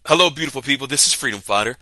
Hello, beautiful people. This is Freedom Fighter.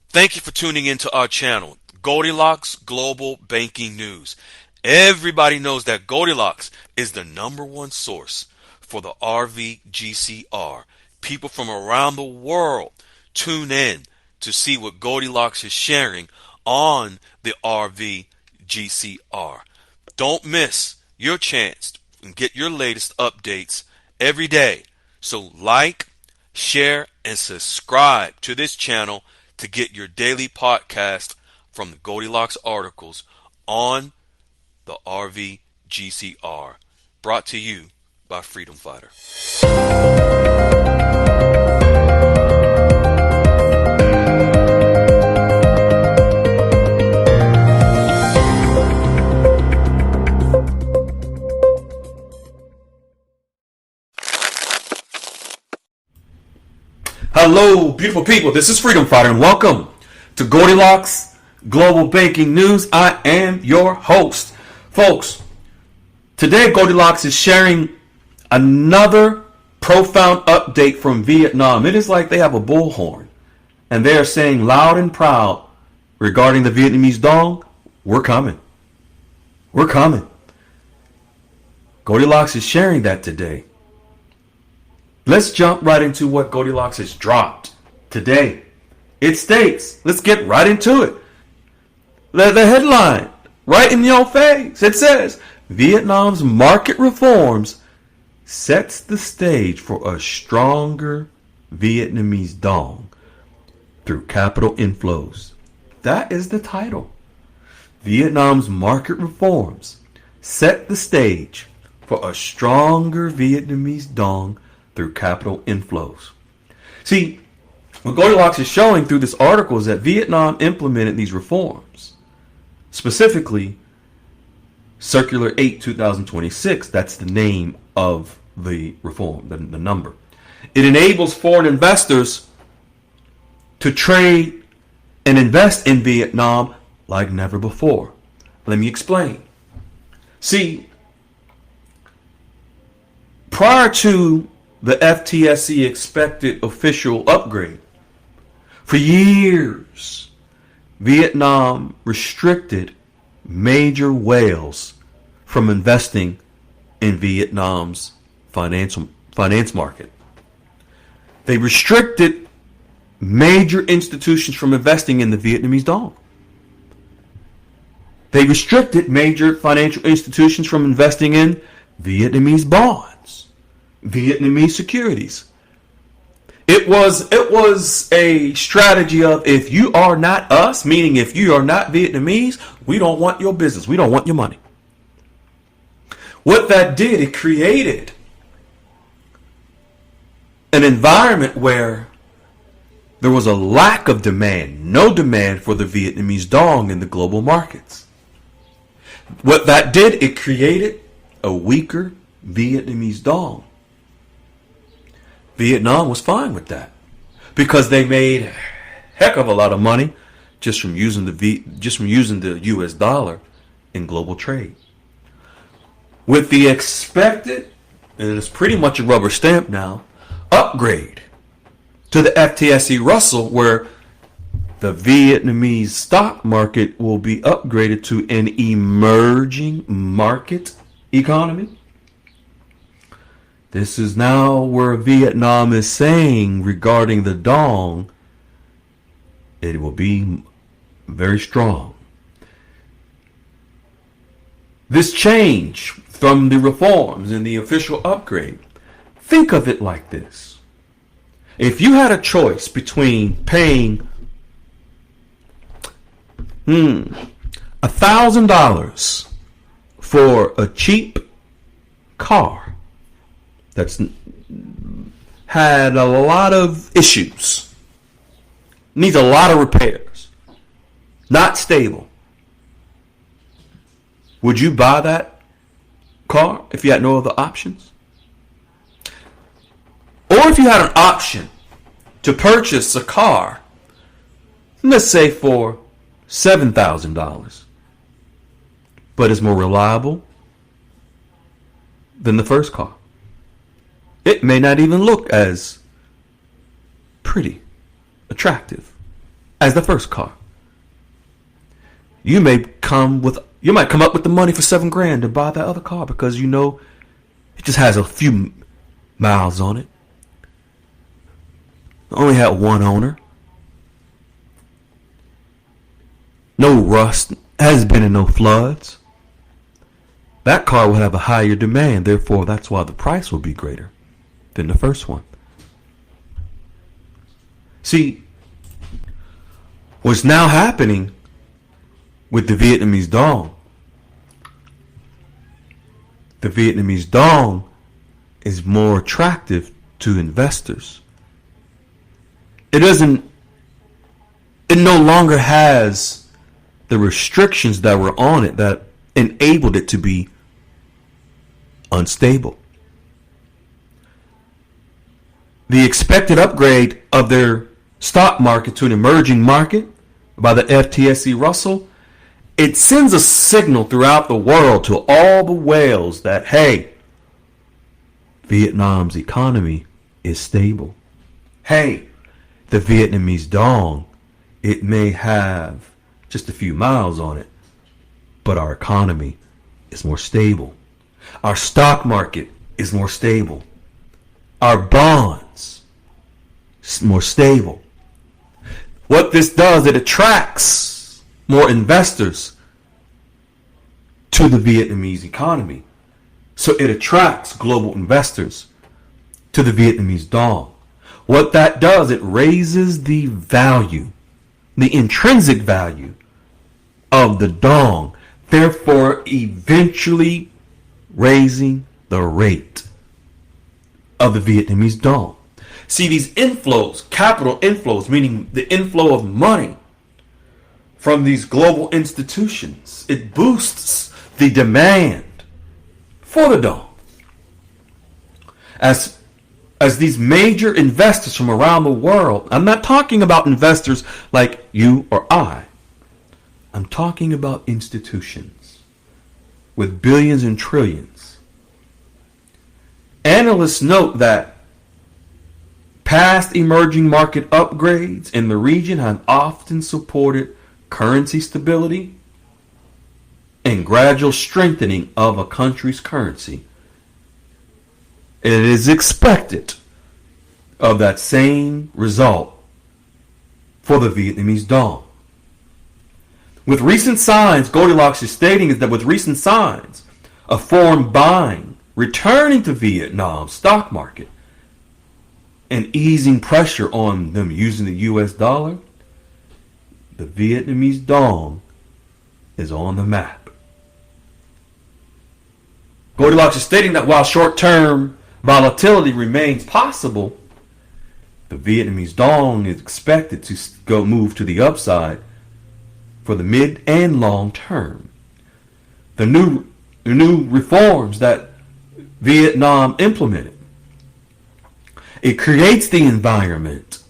Thank you for tuning into our channel, Goldilocks Global Banking News. Everybody knows that Goldilocks is the #1 source for the RVGCR. People from around the world tune in to see what Goldilocks is sharing on the RVGCR. Don't miss your chance and get your latest updates every day. So like, share, and subscribe to this channel to get your daily podcast from the Goldilocks articles on the RVGCR. Brought to you by Freedom Fighter. Hello, beautiful people. This is Freedom Fighter, and welcome to Goldilocks Global Banking News. I am your host. Folks, today Goldilocks is sharing another profound update from Vietnam. It is like they have a bullhorn, and they are saying loud and proud regarding the Vietnamese dong, we're coming. We're coming. Goldilocks is sharing that today. Let's jump right into what Goldilocks has dropped today. It states, let's get right into it. The headline, right in your face, it says, Vietnam's market reforms sets the stage for a stronger Vietnamese dong through capital inflows. That is the title. Vietnam's market reforms set the stage for a stronger Vietnamese dong through capital inflows. See, what Goldilocks is showing through this article is that Vietnam implemented these reforms. Specifically, Circular 8 2026, that's the name of the reform, the number. It enables foreign investors to trade and invest in Vietnam like never before. Let me explain. See, prior to the FTSE expected official upgrade, for years, Vietnam restricted major whales from investing in Vietnam's finance market. They restricted major institutions from investing in the Vietnamese dong. They restricted major financial institutions from investing in Vietnamese bonds, Vietnamese securities. It was a strategy of, if you are not us, meaning if you are not Vietnamese, we don't want your business. We don't want your money. What that did, it created an environment where there was a lack of demand, no demand for the Vietnamese dong in the global markets. What that did, it created a weaker Vietnamese dong. Vietnam was fine with that because they made a heck of a lot of money just from using the US dollar in global trade. With the expected, and it's pretty much a rubber stamp now, upgrade to the FTSE Russell, where the Vietnamese stock market will be upgraded to an emerging market economy. This is now where Vietnam is saying regarding the dong, it will be very strong. This change from the reforms and the official upgrade, think of it like this. If you had a choice between paying $1,000 for a cheap car that's had a lot of issues, needs a lot of repairs, not stable, would you buy that car if you had no other options? Or if you had an option to purchase a car, let's say for $7,000, but is more reliable than the first car. It may not even look as pretty. attractive as the first car. You might come up with the money for $7,000 to buy that other car because you know it just has a few miles on it. Only had one owner. No rust. Hasn't been in no floods. That car will have a higher demand. Therefore, that's why the price will be greater than the first one. See, what's now happening with the Vietnamese dong, the Vietnamese dong is more attractive to investors. It no longer has the restrictions that were on it that enabled it to be unstable. The expected upgrade of their stock market to an emerging market by the FTSE Russell, it sends a signal throughout the world to all the whales that, hey, Vietnam's economy is stable. Hey, the Vietnamese dong, it may have just a few miles on it, but our economy is more stable. Our stock market is more stable. Our bonds is more stable. What this does, it attracts more investors to the Vietnamese economy. So it attracts global investors to the Vietnamese dong. What that does, it raises the value, the intrinsic value of the dong, therefore eventually raising the rate of the Vietnamese dong. See, these inflows, capital inflows, meaning the inflow of money from these global institutions, it boosts the demand for the dong. As these major investors from around the world, I'm not talking about investors like you or I. I'm talking about institutions with billions and trillions. Analysts note that past emerging market upgrades in the region have often supported currency stability and gradual strengthening of a country's currency. It is expected of that same result for the Vietnamese dong. With recent signs, Goldilocks is stating is that with recent signs of foreign buying returning to Vietnam's stock market and easing pressure on them using the US dollar, the Vietnamese dong is on the map. Goldilocks is stating that while short-term volatility remains possible, the Vietnamese dong is expected to move to the upside for the mid and long term. The new reforms that Vietnam implemented, it creates the environment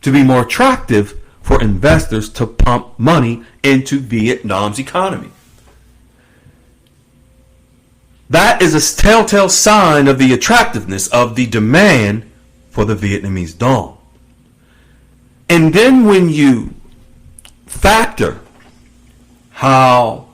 to be more attractive for investors to pump money into Vietnam's economy. That is a telltale sign of the attractiveness of the demand for the Vietnamese dong. And then when you factor how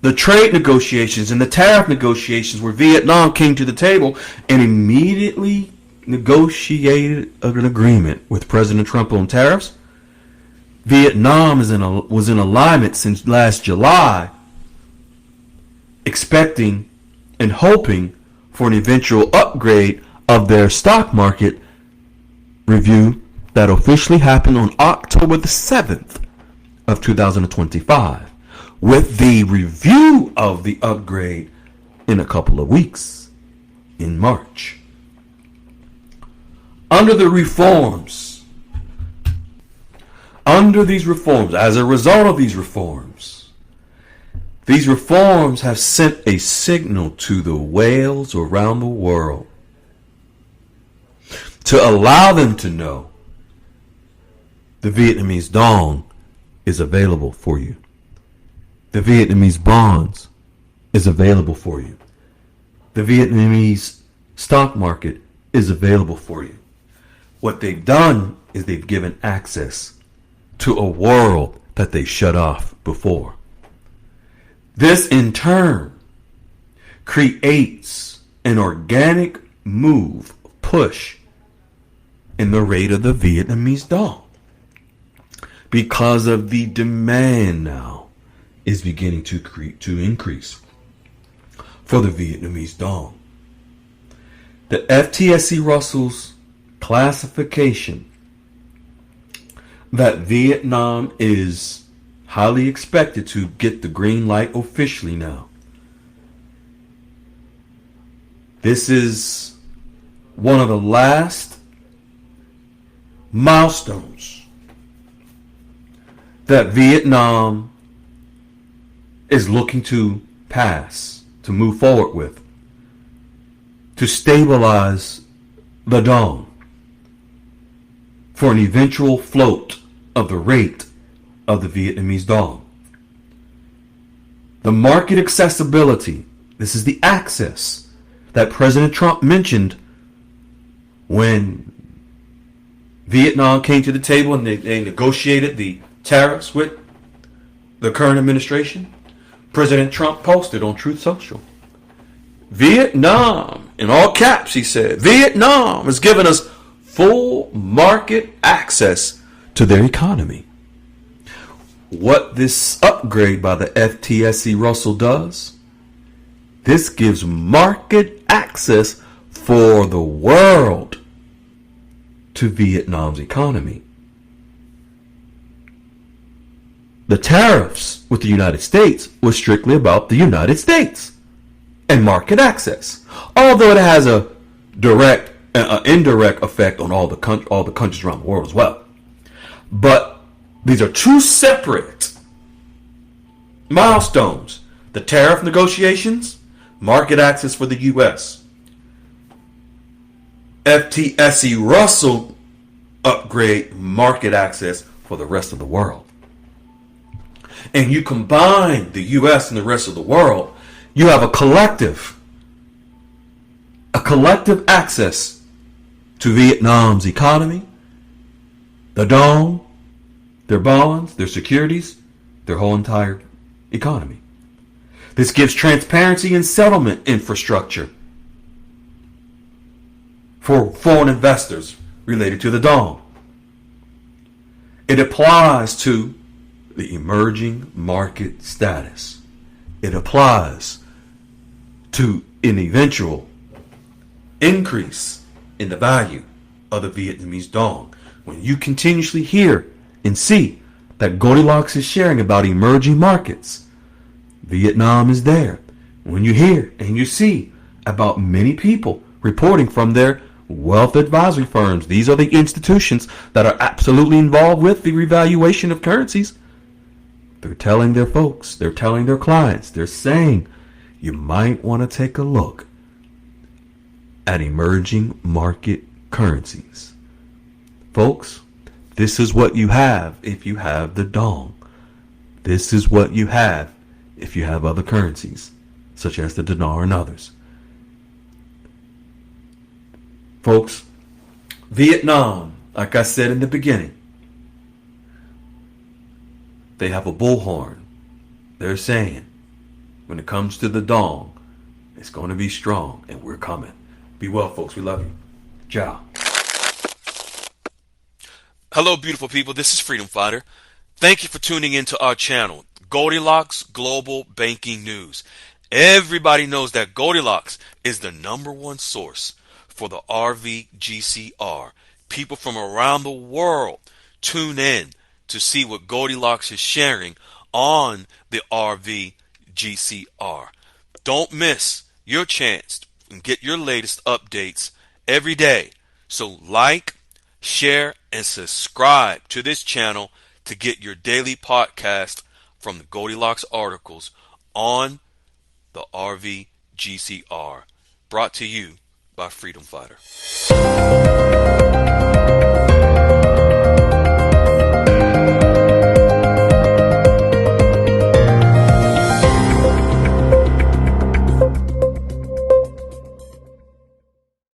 the trade negotiations and the tariff negotiations where Vietnam came to the table and immediately negotiated an agreement with President Trump on tariffs, Vietnam was in alignment since last July, expecting and hoping for an eventual upgrade of their stock market review that officially happened on October the 7th of 2025, with the review of the upgrade in a couple of weeks in March. Under these reforms, as a result of these reforms have sent a signal to the whales around the world to allow them to know the Vietnamese dong is available for you. The Vietnamese bonds is available for you. The Vietnamese stock market is available for you. What they've done is they've given access to a world that they shut off before. This in turn creates an organic push in the rate of the Vietnamese dong, because of the demand now is beginning to increase for the Vietnamese dong. The FTSE Russell's classification that Vietnam is highly expected to get the green light officially now. This is one of the last milestones that Vietnam is looking to pass, to move forward with, to stabilize the dong for an eventual float of the rate of the Vietnamese dong. The market accessibility, this is the access that President Trump mentioned when Vietnam came to the table and they negotiated the tariffs with the current administration. President Trump posted on Truth Social, Vietnam, in all caps, he said, Vietnam has given us full market access to their economy. What this upgrade by the FTSE Russell does, this gives market access for the world to Vietnam's economy. The tariffs with the United States was strictly about the United States and market access, although it has a direct, indirect effect on all the countries around the world as well. But these are two separate milestones: the tariff negotiations, market access for the U.S. FTSE Russell upgrade, market access for the rest of the world. And you combine the U.S. and the rest of the world, you have a collective access to Vietnam's economy, the dong, their bonds, their securities, their whole entire economy. This gives transparency and settlement infrastructure for foreign investors related to the dong. It applies to the emerging market status. It applies to an eventual increase in the value of the Vietnamese dong. When you continuously hear and see that Goldilocks is sharing about emerging markets, Vietnam is there. When you hear and you see about many people reporting from their wealth advisory firms, these are the institutions that are absolutely involved with the revaluation of currencies. They're telling their folks, they're telling their clients, they're saying, you might want to take a look at emerging market currencies. Folks, this is what you have if you have the dong. This is what you have if you have other currencies, such as the dinar and others. Folks, Vietnam, like I said in the beginning, they have a bullhorn. They're saying, when it comes to the dong, it's going to be strong, and we're coming. Be well, folks. We love you. Ciao. Hello, beautiful people. This is Freedom Fighter. Thank you for tuning into our channel, Goldilocks Global Banking News. Everybody knows that Goldilocks is the #1 source for the RVGCR. People from around the world tune in to see what Goldilocks is sharing on the RVGCR. Don't miss your chance and get your latest updates every day. So like, share, and subscribe to this channel to get your daily podcast from the Goldilocks articles on the RVGCR. Brought to you by Freedom Fighter.